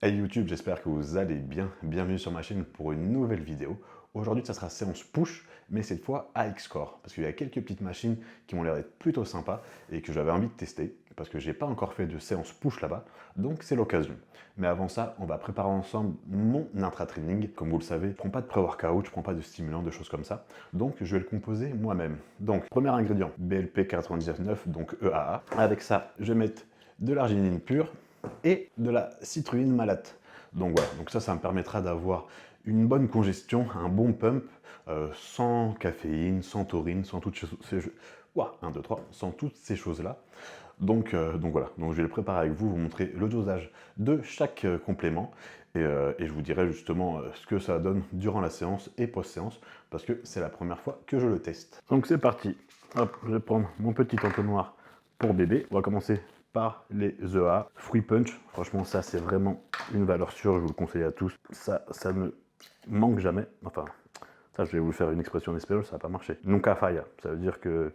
Hey YouTube, j'espère que vous allez bien. Bienvenue sur ma chaîne pour une nouvelle vidéo. Aujourd'hui, ça sera séance push, mais cette fois à X-Core, parce qu'il y a quelques petites machines qui m'ont l'air d'être plutôt sympas et que j'avais envie de tester, parce que j'ai pas encore fait de séance push là-bas, donc c'est l'occasion. Mais avant ça, on va préparer ensemble mon intra-training. Comme vous le savez, je prends pas de pré-workout, je prends pas de stimulant, de choses comme ça, donc je vais le composer moi-même. Donc, premier ingrédient, BLP 99, donc EAA. Avec ça, je vais mettre de l'arginine pure et de la citrulline malate. Donc voilà, donc ça me permettra d'avoir une bonne congestion, un bon pump, sans caféine, sans taurine, sans toutes ces choses. Ouah, 1, 2, 3, sans toutes ces choses-là. Donc voilà, donc je vais le préparer avec vous, vous montrer le dosage de chaque complément et je vous dirai justement ce que ça donne durant la séance et post-séance parce que c'est la première fois que je le teste. Donc c'est parti, hop, je vais prendre mon petit entonnoir pour bébé. On va commencer par les EA, Fruit Punch. Franchement, ça c'est vraiment une valeur sûre, je vous le conseille à tous. Ça ne manque jamais. Enfin, ça je vais vous faire une expression en espagnol, ça va pas marcher. Nunca falla, ça veut dire que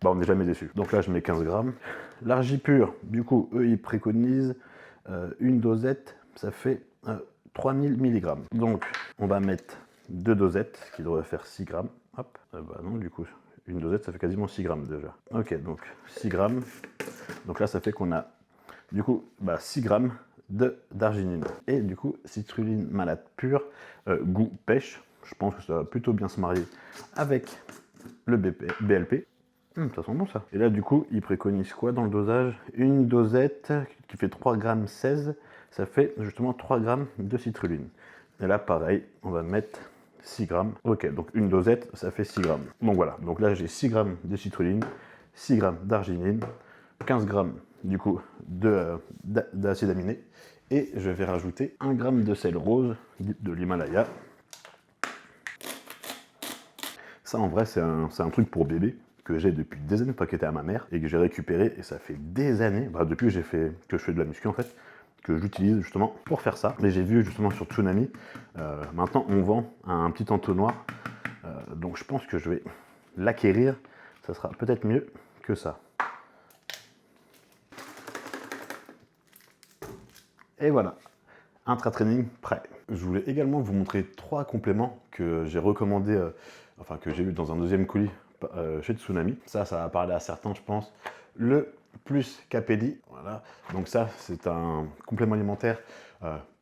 on n'est jamais déçu. Donc là, je mets 15 grammes. L'argi pur, du coup, eux, ils préconisent une dosette, ça fait 3000 mg. Donc, on va mettre 2 dosettes, ce qui devrait faire 6 grammes. Hop, bah non, du coup, une dosette, ça fait quasiment 6 grammes déjà. Ok, donc 6 grammes. Donc là, ça fait qu'on a, du coup, 6 grammes d'arginine. Et du coup, citrulline malate pure, goût pêche. Je pense que ça va plutôt bien se marier avec le BLP. Ça sent bon ça. Et là du coup, il préconise quoi dans le dosage? Une dosette qui fait 3 grammes 16, ça fait justement 3 grammes de citrulline. Et là pareil, on va mettre 6 grammes. Ok, donc une dosette, ça fait 6 grammes. Donc voilà, donc là j'ai 6 grammes de citrulline, 6 grammes d'arginine, 15 grammes du coup d'acide aminé. Et je vais rajouter 1 gramme de sel rose de l'Himalaya. Ça en vrai c'est un truc pour bébé que j'ai depuis des années paqueté à ma mère et que j'ai récupéré et ça fait des années, depuis que je fais de la muscu en fait, que j'utilise justement pour faire ça. Mais j'ai vu justement sur Tsunami, maintenant on vend un petit entonnoir, donc je pense que je vais l'acquérir, ça sera peut-être mieux que ça. Et voilà, intra-training prêt. Je voulais également vous montrer 3 compléments que j'ai recommandés, enfin que j'ai eu dans un deuxième colis chez Tsunami. Ça va parler à certains, je pense. Le plus Capelli, voilà. Donc ça, c'est un complément alimentaire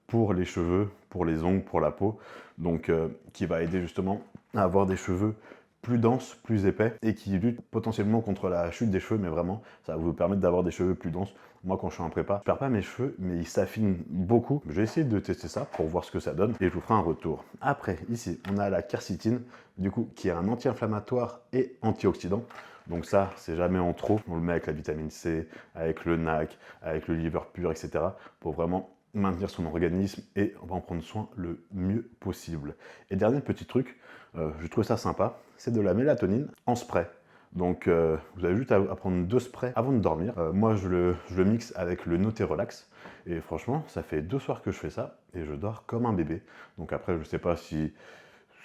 pour les cheveux, pour les ongles, pour la peau. Donc qui va aider justement à avoir des cheveux plus denses, plus épais et qui lutte potentiellement contre la chute des cheveux, mais vraiment, ça va vous permettre d'avoir des cheveux plus denses. Moi, quand je suis en prépa, je perds pas mes cheveux, mais ils s'affinent beaucoup. Je vais essayer de tester ça pour voir ce que ça donne et je vous ferai un retour. Après, ici, on a la quercétine, du coup, qui est un anti-inflammatoire et antioxydant. Donc ça, c'est jamais en trop. On le met avec la vitamine C, avec le NAC, avec le liver pur, etc. pour vraiment maintenir son organisme et on va en prendre soin le mieux possible. Et dernier petit truc, je trouve ça sympa, c'est de la mélatonine en spray. Donc vous avez juste à prendre 2 sprays avant de dormir. Moi je le mixe avec le Noté Relax et franchement ça fait 2 soirs que je fais ça et je dors comme un bébé. Donc après je sais pas si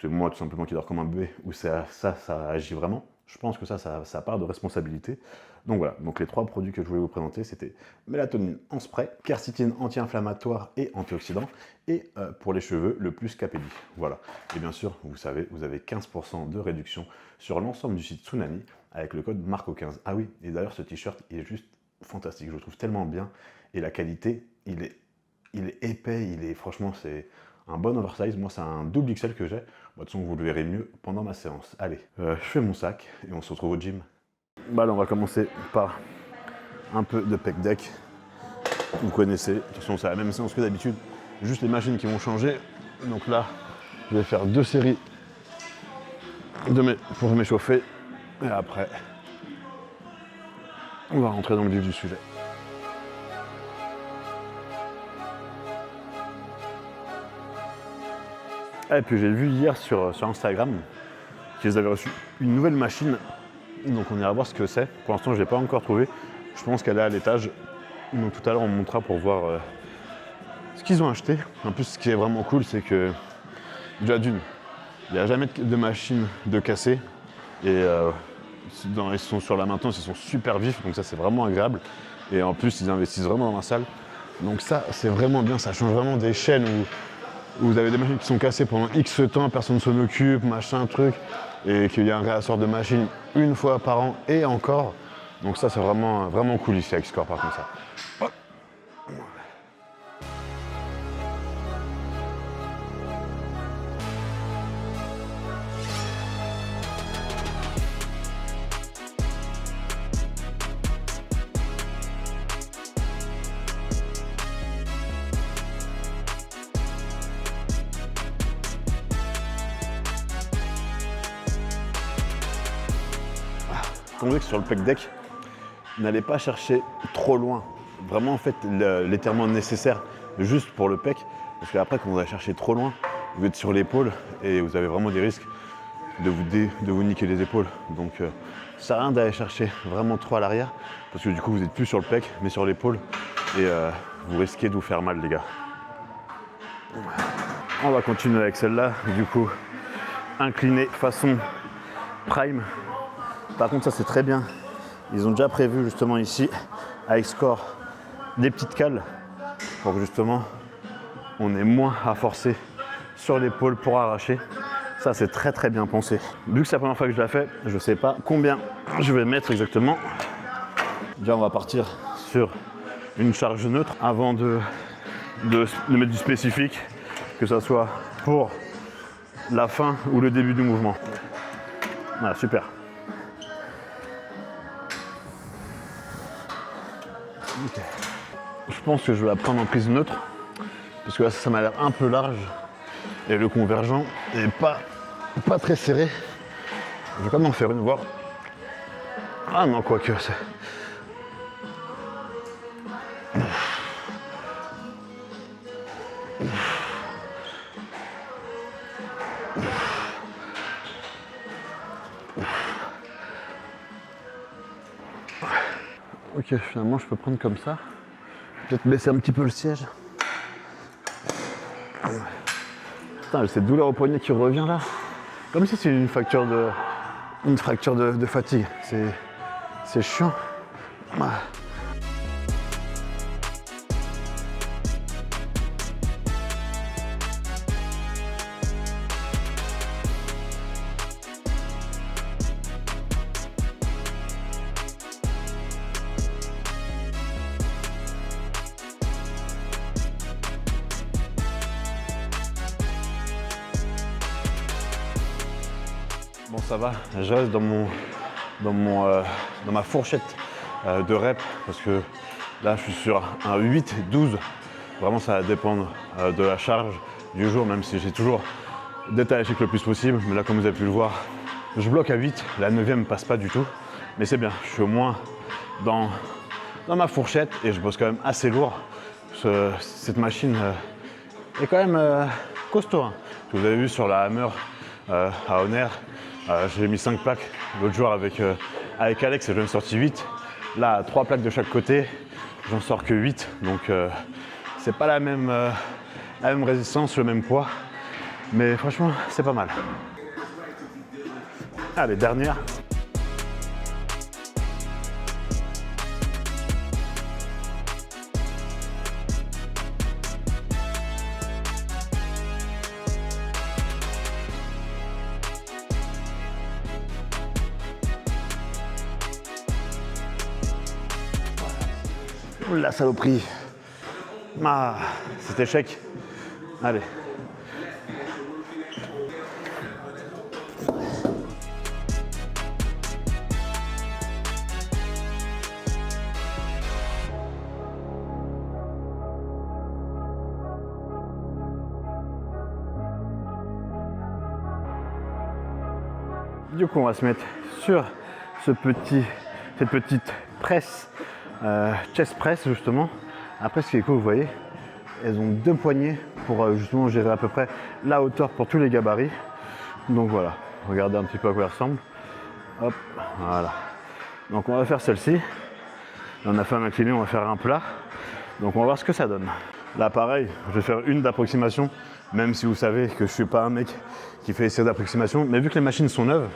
c'est moi tout simplement qui dors comme un bébé ou ça agit vraiment. Je pense que ça part de responsabilité. Donc voilà, donc les 3 produits que je voulais vous présenter, c'était mélatonine en spray, quercétine anti-inflammatoire et antioxydant, et pour les cheveux, le plus Capelli. Voilà. Et bien sûr, vous savez, vous avez 15% de réduction sur l'ensemble du site Tsunami avec le code MARCO15. Ah oui, et d'ailleurs ce t-shirt, il est juste fantastique, je le trouve tellement bien, et la qualité, il est épais, franchement, c'est un bon oversize. Moi, c'est un double XL que j'ai. De toute façon, vous le verrez mieux pendant ma séance. Allez, je fais mon sac et on se retrouve au gym. Là, on va commencer par un peu de pec deck. Vous connaissez, de toute façon, c'est la même séance que d'habitude. Juste les machines qui vont changer. Donc là, je vais faire 2 séries pour m'échauffer. Et après, on va rentrer dans le vif du sujet. Et puis j'ai vu hier sur Instagram qu'ils avaient reçu une nouvelle machine. Donc on ira voir ce que c'est. Pour l'instant je ne l'ai pas encore trouvé. Je pense qu'elle est à l'étage. Donc tout à l'heure on montrera pour voir ce qu'ils ont acheté. En plus ce qui est vraiment cool c'est que déjà d'une, il n'y a jamais de machine de cassée. Et ils sont sur la maintenance, ils sont super vifs. Donc ça c'est vraiment agréable. Et en plus ils investissent vraiment dans la salle. Donc ça, c'est vraiment bien, ça change vraiment des chaînes où vous avez des machines qui sont cassées pendant X temps, personne ne s'en occupe, machin, truc, et qu'il y a un réassort de machine une fois par an et encore. Donc ça, c'est vraiment, vraiment cool ici avec Score par contre ça. Hop. Quand vous êtes sur le pec deck, n'allez pas chercher trop loin. Vraiment, en fait, l'étirement nécessaire juste pour le pec. Parce qu'après, quand vous allez chercher trop loin, vous êtes sur l'épaule et vous avez vraiment des risques de vous niquer les épaules. Donc, ça sert à rien d'aller chercher vraiment trop à l'arrière. Parce que du coup, vous n'êtes plus sur le pec, mais sur l'épaule. Et vous risquez de vous faire mal, les gars. On va continuer avec celle-là. Du coup, incliné façon prime. Par contre, ça c'est très bien. Ils ont déjà prévu justement ici, avec Score, des petites cales pour que justement on ait moins à forcer sur l'épaule pour arracher. Ça c'est très très bien pensé. Vu que c'est la première fois que je la fais, je ne sais pas combien je vais mettre exactement. Déjà on va partir sur une charge neutre avant de mettre du spécifique, que ce soit pour la fin ou le début du mouvement. Voilà, super. Okay. Je pense que je vais la prendre en prise neutre parce que là ça m'a l'air un peu large et le convergent n'est pas très serré. Je vais quand même en faire une voir. Ah non, quoique c'est. Ok, finalement je peux prendre comme ça. Peut-être baisser un petit peu le siège. Putain, j'ai cette douleur au poignet qui revient là. Comme si c'est une fracture de fatigue. C'est chiant. Bon, ça va, je reste dans ma fourchette de reps parce que là je suis sur un 8-12. Vraiment ça va dépendre de la charge du jour, même si j'ai toujours détaché le plus possible. Mais là, comme vous avez pu le voir, je bloque à 8, la 9e passe pas du tout. Mais c'est bien, je suis au moins dans ma fourchette et je bosse quand même assez lourd. Cette machine est quand même costaud. Hein. Vous avez vu sur la Hammer à Honor, j'ai mis 5 plaques l'autre jour avec Alex et j'en ai sorti 8. Là, 3 plaques de chaque côté, j'en sors que 8. Donc c'est pas la même résistance, le même poids. Mais franchement, c'est pas mal. Allez, dernière. La saloperie. Ah, c'est échec. Allez. Du coup, on va se mettre sur cette petite presse, chest press justement. Après, ce qui est cool, vous voyez, elles ont 2 poignées pour justement gérer à peu près la hauteur pour tous les gabarits. Donc voilà, regardez un petit peu à quoi elle ressemble. Hop, voilà. Donc on va faire celle-ci. On a fait un incliné, on va faire un plat. Donc on va voir ce que ça donne. Là pareil, je vais faire une d'approximation, même si vous savez que je suis pas un mec qui fait essai d'approximation. Mais vu que les machines sont neuves,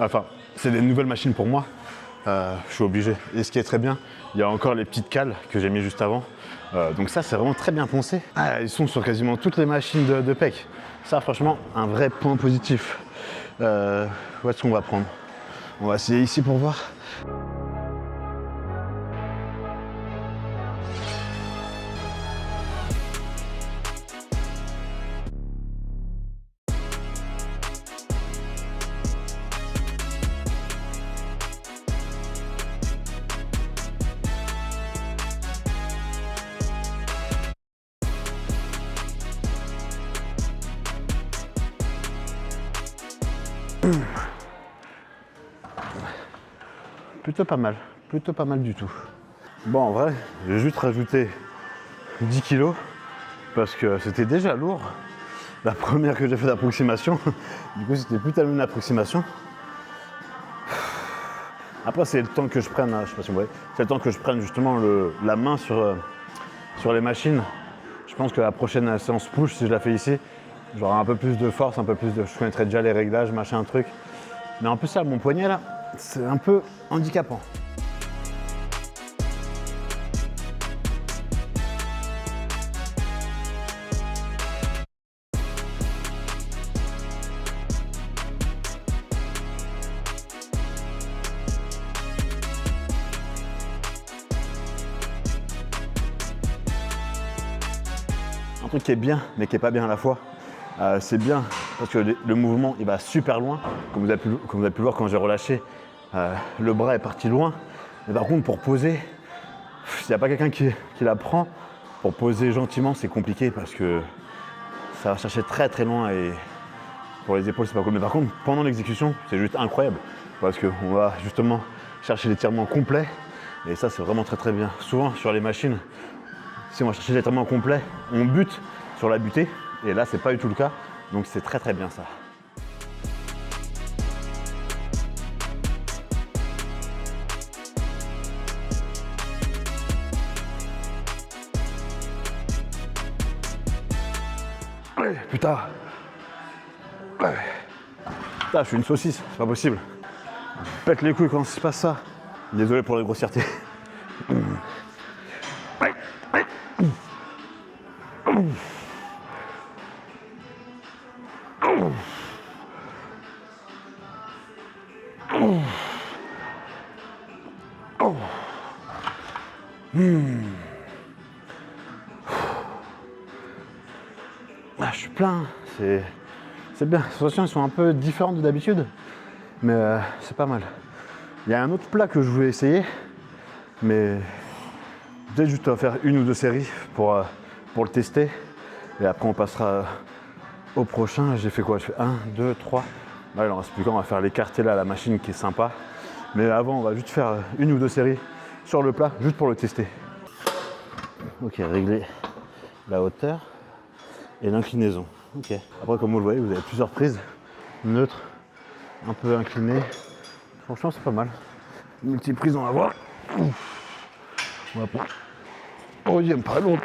enfin c'est des nouvelles machines pour moi, je suis obligé. Et ce qui est très bien, il y a encore les petites cales que j'ai mis juste avant. Donc ça, c'est vraiment très bien poncé. Ah, ils sont sur quasiment toutes les machines de PEC. Ça, franchement, un vrai point positif. Où est-ce qu'on va prendre? On va essayer ici pour voir. Plutôt pas mal du tout. Bon, en vrai, j'ai juste rajouté 10 kilos parce que c'était déjà lourd. La première que j'ai fait d'approximation, du coup, c'était plus tellement une approximation. Après, c'est le temps que je prenne, je sais pas si vous voyez, c'est le temps que je prenne justement la main sur les machines. Je pense que la prochaine séance push, si je la fais ici, j'aurai un peu plus de force, un peu plus de. Je connaîtrai déjà les réglages, machin, truc. Mais en plus, ça, mon poignet là, c'est un peu handicapant. Un truc qui est bien, mais qui est pas bien à la fois. C'est bien parce que le mouvement il va super loin. Comme vous avez pu voir quand j'ai relâché, le bras est parti loin. Mais par contre, pour poser, s'il n'y a pas quelqu'un qui la prend, pour poser gentiment, c'est compliqué parce que ça va chercher très très loin et pour les épaules, c'est pas cool. Mais par contre, pendant l'exécution, c'est juste incroyable parce qu'on va justement chercher l'étirement complet et ça, c'est vraiment très très bien. Souvent, sur les machines, si on va chercher l'étirement complet, on bute sur la butée et là, c'est pas du tout le cas. Donc, c'est très très bien ça. Putain. Putain, je suis une saucisse, c'est pas possible. Je pète les couilles quand il se passe ça. Désolé pour la grossièreté. Je suis plein, c'est bien. Les sensations sont un peu différentes de d'habitude, mais c'est pas mal. Il y a un autre plat que je voulais essayer, mais peut-être juste à faire une ou deux séries pour le tester. Et après on passera au prochain. J'ai fait quoi? Je fais 1, 2, 3. Là il en reste plus qu'un, on va faire l'écarté là, la machine qui est sympa. Mais avant on va juste faire une ou deux séries sur le plat, juste pour le tester. Ok, régler la hauteur et l'inclinaison. Ok. Après, comme vous le voyez, vous avez plusieurs prises. Neutre, un peu incliné. Franchement, c'est pas mal. Multi-prise, on va voir. On va prendre. Oh, il aime pas l'autre.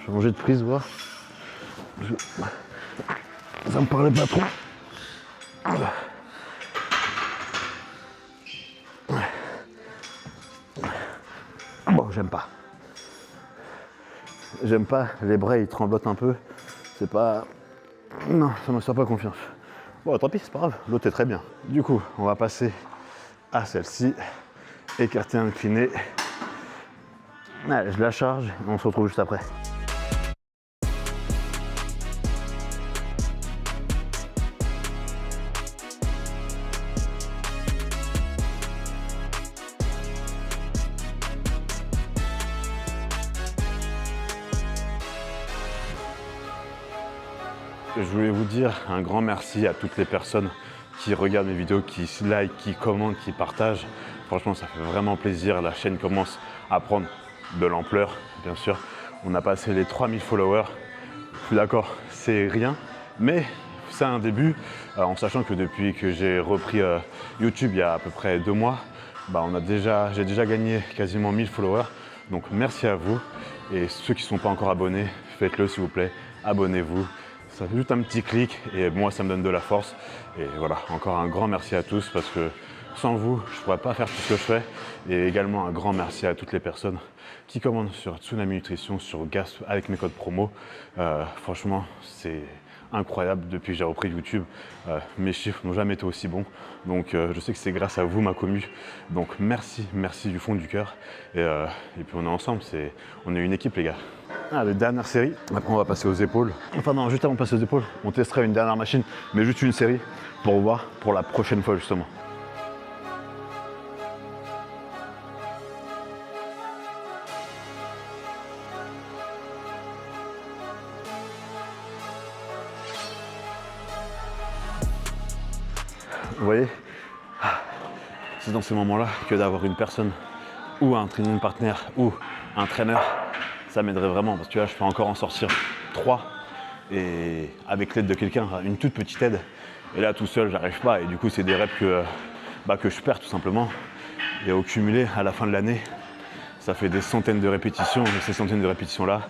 Changer de prise, voir. Ça me parlait pas trop. Bon, j'aime pas. J'aime pas, les bras ils tremblotent un peu. C'est pas. Non, ça me sert pas confiance. Bon, tant pis, c'est pas grave, l'autre est très bien. Du coup, on va passer à celle-ci. Écarté, incliné. Allez, je la charge et on se retrouve juste après. Je voulais vous dire un grand merci à toutes les personnes qui regardent mes vidéos, qui like, qui commentent, qui partagent. Franchement, ça fait vraiment plaisir. La chaîne commence à prendre de l'ampleur, bien sûr. On a passé les 3000 followers. Je suis d'accord, c'est rien, mais c'est un début. En sachant que depuis que j'ai repris YouTube il y a à peu près 2 mois, j'ai déjà gagné quasiment 1000 followers. Donc merci à vous. Et ceux qui ne sont pas encore abonnés, faites-le s'il vous plaît, abonnez-vous. Ça fait juste un petit clic et moi ça me donne de la force. Et voilà, encore un grand merci à tous parce que sans vous, je ne pourrais pas faire tout ce que je fais. Et également un grand merci à toutes les personnes qui commandent sur Tsunami Nutrition, sur Gasp avec mes codes promo. Franchement, c'est incroyable depuis que j'ai repris YouTube. Mes chiffres n'ont jamais été aussi bons. Donc je sais que c'est grâce à vous, ma commu. Donc merci du fond du cœur. Et puis on est ensemble, on est une équipe les gars. Allez, dernière série. Après on va passer aux épaules. Enfin non, juste avant de passer aux épaules, on testerait une dernière machine, mais juste une série pour voir pour la prochaine fois justement. Vous voyez, c'est dans ces moments-là que d'avoir une personne ou un training partner ou un entraîneur, ça m'aiderait vraiment parce que là je peux encore en sortir 3 et avec l'aide de quelqu'un, une toute petite aide. Et là tout seul j'arrive pas et du coup c'est des reps que je perds tout simplement. Et au cumulé à la fin de l'année, ça fait des centaines de répétitions et ces centaines de répétitions là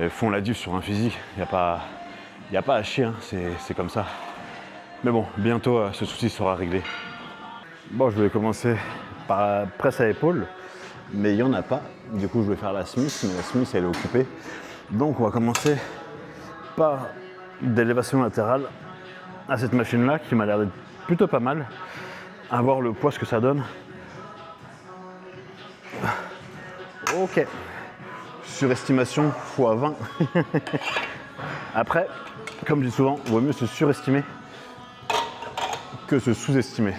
font la diff sur un physique. Il n'y a pas à chier, hein. C'est comme ça. Mais bon, bientôt ce souci sera réglé. Bon, je vais commencer par presse à épaule, mais il n'y en a pas. Du coup, je vais faire la Smith, mais la Smith elle est occupée. Donc on va commencer par d'élévation latérale à cette machine-là qui m'a l'air d'être plutôt pas mal. À voir le poids, ce que ça donne. Ok. Surestimation x 20. Après, comme je dis souvent, il vaut mieux se surestimer que se sous-estimer.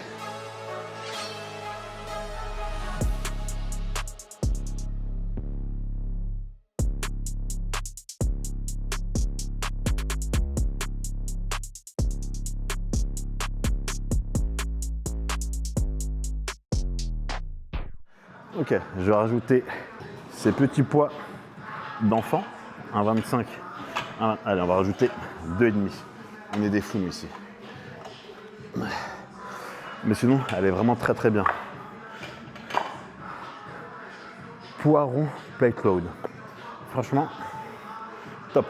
Ok, je vais rajouter ces petits poids d'enfant, un 25. Allez, on va rajouter 2,5. On est des fous ici. Mais sinon, elle est vraiment très bien. Poiron plate load. Franchement, top.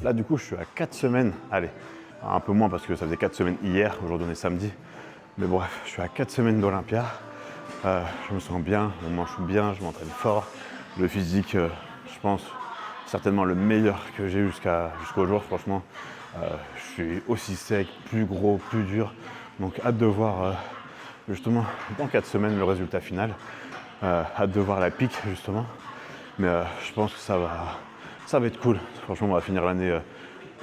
Là, du coup, je suis à 4 semaines. Allez, un peu moins parce que ça faisait 4 semaines hier. Aujourd'hui, on est samedi. Mais bref, je suis à 4 semaines d'Olympia. Je me sens bien, on mange bien, je m'entraîne fort. Le physique, je pense, certainement le meilleur que j'ai eu jusqu'au jour. Franchement, je suis aussi sec, plus gros, plus dur. Donc, hâte de voir, justement, dans 4 semaines, le résultat final. Hâte de voir la pique, justement. Mais je pense que ça va être cool. Franchement, on va finir l'année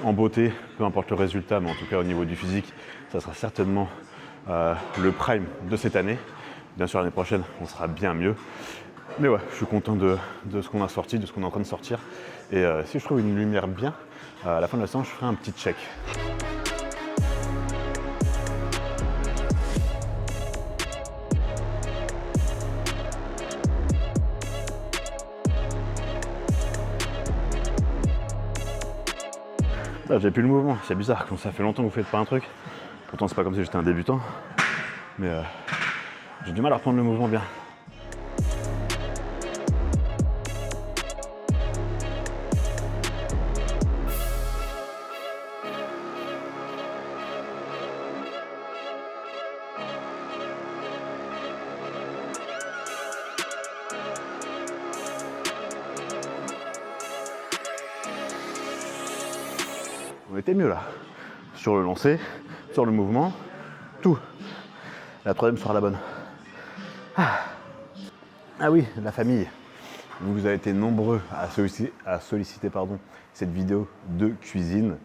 en beauté, peu importe le résultat, mais en tout cas au niveau du physique, ça sera certainement le prime de cette année. Bien sûr, l'année prochaine, on sera bien mieux. Mais ouais, je suis content de ce qu'on a sorti, de ce qu'on est en train de sortir. Et si je trouve une lumière bien, à la fin de la séance, je ferai un petit check. Là, j'ai plus le mouvement, c'est bizarre, quand ça fait longtemps que vous faites pas un truc. Pourtant, c'est pas comme si j'étais un débutant. Mais j'ai du mal à reprendre le mouvement bien. On était mieux là. Sur le lancer, sur le mouvement, tout. La troisième sera la bonne. Ah oui, la famille. Vous avez été nombreux à solliciter cette vidéo de cuisine.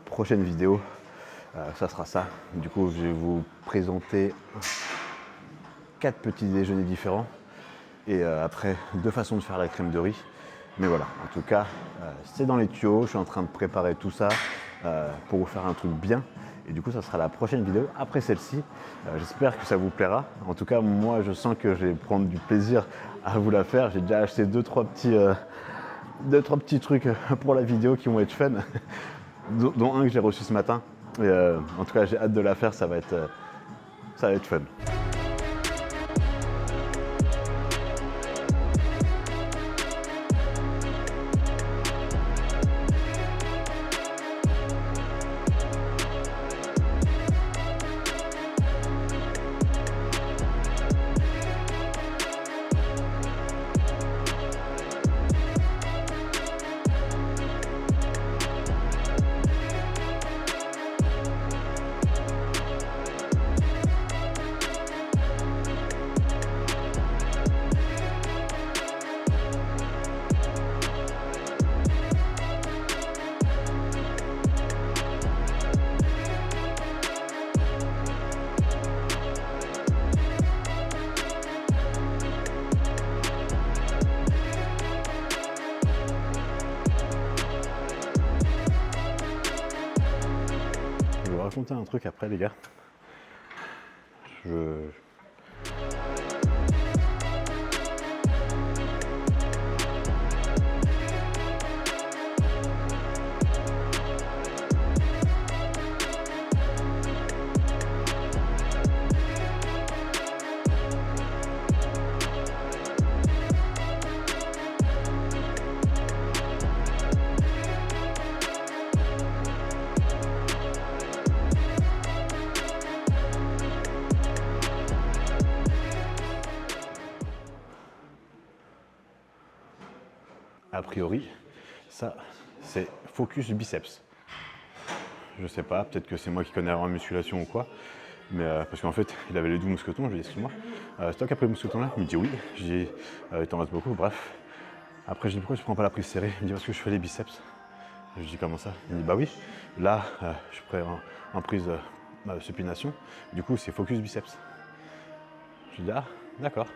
Prochaine vidéo, ça sera ça. Du coup, je vais vous présenter 4 petits déjeuners différents. Et après, 2 façons de faire la crème de riz. Mais voilà, en tout cas, c'est dans les tuyaux. Je suis en train de préparer tout ça pour vous faire un truc bien. Et du coup, ça sera la prochaine vidéo après celle-ci. J'espère que ça vous plaira. En tout cas, moi, je sens que je vais prendre du plaisir à vous la faire. J'ai déjà acheté deux, trois petits trucs pour la vidéo qui vont être fun, dont un que j'ai reçu ce matin. Et, en tout cas, j'ai hâte de la faire. Ça va être fun. Je vais vous raconter un truc après, les gars. A priori, ça, c'est focus biceps. Je sais pas, peut-être que c'est moi qui connais en musculation ou quoi, mais parce qu'en fait, il avait les 12 mousquetons, je lui ai dit, excuse-moi, c'est toi qui as pris le mousqueton là? Il me dit oui, j'ai dit, il t'en reste beaucoup, bref. Après, je dis, pourquoi tu prends pas la prise serrée? Il me dit, parce que je fais les biceps. Je lui dis, comment ça? Il me dit, bah oui, là, je prends en prise supination, du coup, c'est focus biceps. Je lui dis, ah, d'accord.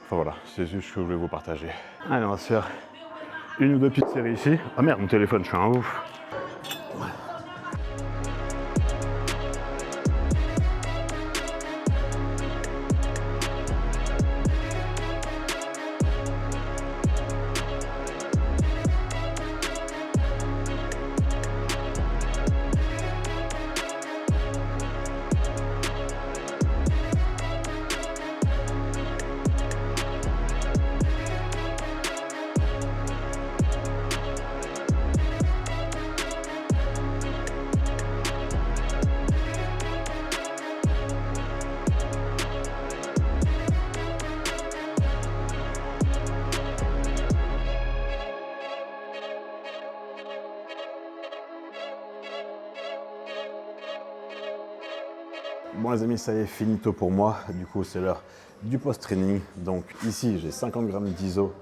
Enfin voilà, c'est juste ce que je voulais vous partager. Allez, on va se faire une ou deux petites séries ici. Ah merde, mon téléphone, je suis un ouf. Bon les amis, ça y est, finito pour moi. Du coup, c'est l'heure du post-training. Donc ici, j'ai 50 g d'iso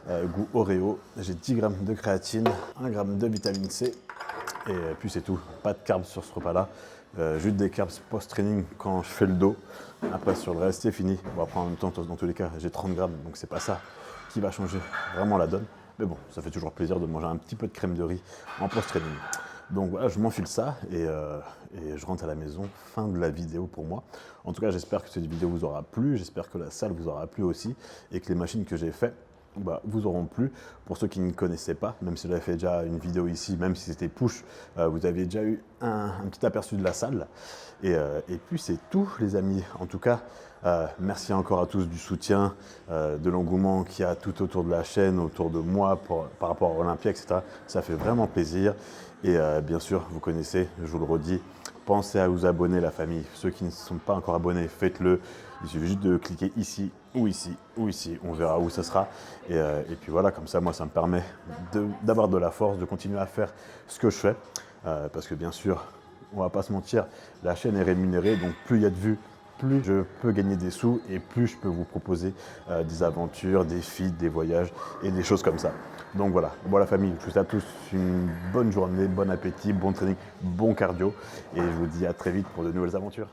goût Oreo, j'ai 10 g de créatine, 1 g de vitamine C et puis c'est tout. Pas de carbs sur ce repas-là. Juste des carbs post-training quand je fais le dos. Après, sur le reste, c'est fini. Bon, après, en même temps, dans tous les cas, j'ai 30 g, donc c'est pas ça qui va changer vraiment la donne. Mais bon, ça fait toujours plaisir de manger un petit peu de crème de riz en post-training. Donc voilà, je m'enfile ça et je rentre à la maison. Fin de la vidéo pour moi. En tout cas, j'espère que cette vidéo vous aura plu. J'espère que la salle vous aura plu aussi et que les machines que j'ai faites vous auront plu. Pour ceux qui ne connaissaient pas, même si j'avais fait déjà une vidéo ici, même si c'était push, vous aviez déjà eu un petit aperçu de la salle. Et puis c'est tout les amis. En tout cas, merci encore à tous du soutien, de l'engouement qu'il y a tout autour de la chaîne, autour de moi par rapport à Olympia, etc. Ça fait vraiment plaisir. Et bien sûr, vous connaissez, je vous le redis, pensez à vous abonner la famille. Ceux qui ne sont pas encore abonnés, faites-le. Il suffit juste de cliquer ici ou ici ou ici. On verra où ça sera. Et puis voilà, comme ça, moi, ça me permet d'avoir de la force, de continuer à faire ce que je fais. Parce que bien sûr, on ne va pas se mentir, la chaîne est rémunérée. Donc plus il y a de vues, plus je peux gagner des sous et plus je peux vous proposer des aventures, des feats, des voyages et des choses comme ça. Donc voilà, bon la famille, je vous souhaite à tous une bonne journée, bon appétit, bon training, bon cardio et je vous dis à très vite pour de nouvelles aventures.